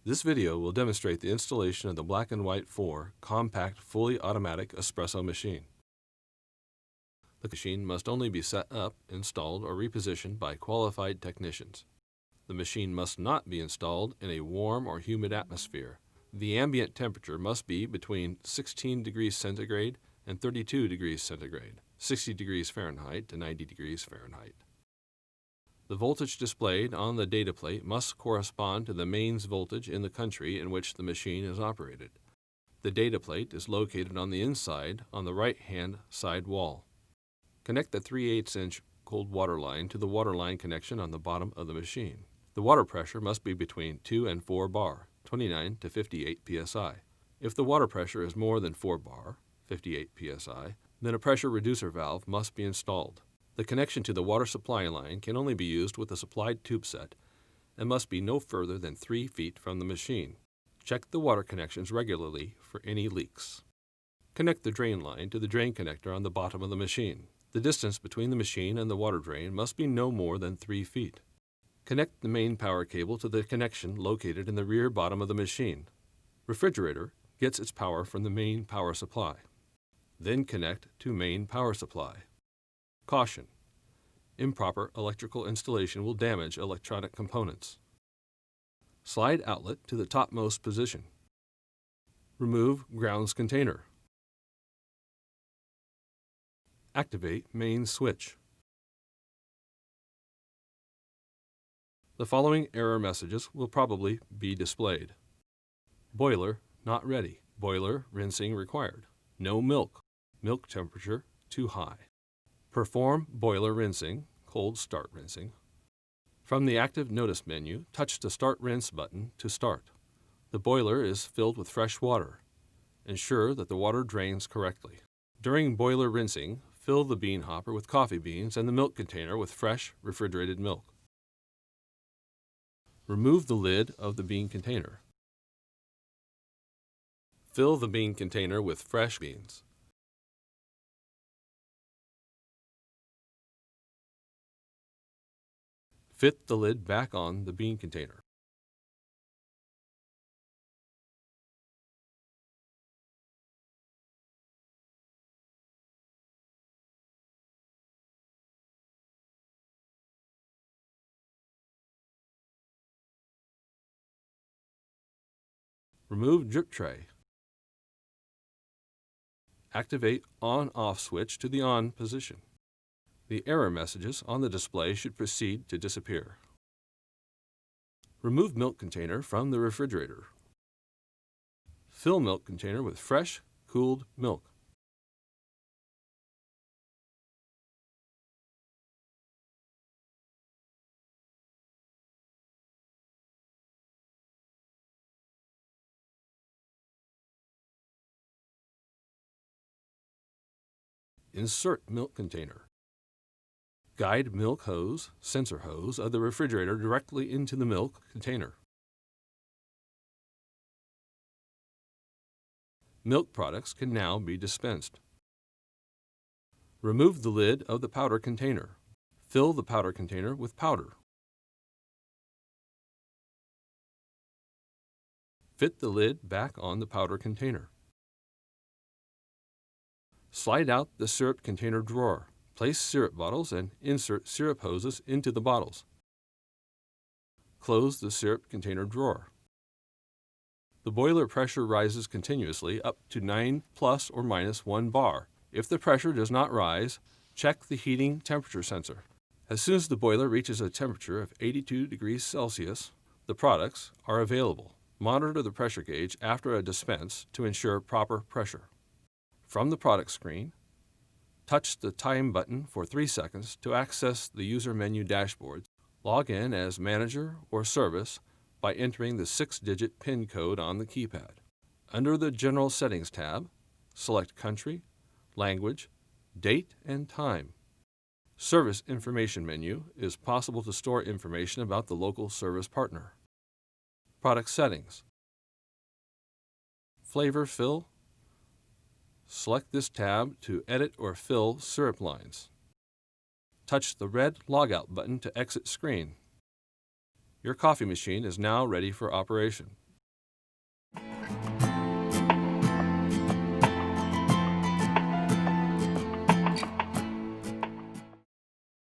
This video will demonstrate the installation of the Black & White 4 compact fully automatic espresso machine. The machine must only be set up, installed, or repositioned by qualified technicians. The machine must not be installed in a warm or humid atmosphere. The ambient temperature must be between 16 degrees centigrade and 32 degrees centigrade, 60 degrees Fahrenheit to 90 degrees Fahrenheit. The voltage displayed on the data plate must correspond to the mains voltage in the country in which the machine is operated. The data plate is located on the inside on the right-hand side wall. Connect the 3/8-inch cold water line to the water line connection on the bottom of the machine. The water pressure must be between 2 and 4 bar, 29 to 58 psi. If the water pressure is more than 4 bar, 58 psi, then a pressure reducer valve must be installed. The connection to the water supply line can only be used with a supplied tube set and must be no further than 3 feet from the machine. Check the water connections regularly for any leaks. Connect the drain line to the drain connector on the bottom of the machine. The distance between the machine and the water drain must be no more than 3 feet. Connect the main power cable to the connection located in the rear bottom of the machine. Refrigerator gets its power from the main power supply. Then connect to main power supply. Caution: improper electrical installation will damage electronic components. Slide outlet to the topmost position. Remove grounds container. Activate main switch. The following error messages will probably be displayed. Boiler not ready. Boiler rinsing required. No milk. Milk temperature too high. Perform boiler rinsing, cold start rinsing. From the Active Notice menu, touch the Start Rinse button to start. The boiler is filled with fresh water. Ensure that the water drains correctly. During boiler rinsing, fill the bean hopper with coffee beans and the milk container with fresh refrigerated milk. Remove the lid of the bean container. Fill the bean container with fresh beans. Fit the lid back on the bean container. Remove drip tray. Activate on-off switch to the on position. The error messages on the display should proceed to disappear. Remove milk container from the refrigerator. Fill milk container with fresh, cooled milk. Insert milk container. Guide milk hose, sensor hose of the refrigerator directly into the milk container. Milk products can now be dispensed. Remove the lid of the powder container. Fill the powder container with powder. Fit the lid back on the powder container. Slide out the syrup container drawer. Place syrup bottles and insert syrup hoses into the bottles. Close the syrup container drawer. The boiler pressure rises continuously up to 9 plus or minus 1 bar. If the pressure does not rise, check the heating temperature sensor. As soon as the boiler reaches a temperature of 82 degrees Celsius, the products are available. Monitor the pressure gauge after a dispense to ensure proper pressure. From the product screen, touch the Time button for 3 seconds to access the user menu dashboard. Log in as manager or service by entering the 6-digit PIN code on the keypad. Under the General Settings tab, select Country, Language, Date, and Time. Service Information menu is possible to store information about the local service partner. Product Settings. Flavor Fill. Select this tab to edit or fill syrup lines. Touch the red Logout button to exit screen. Your coffee machine is now ready for operation.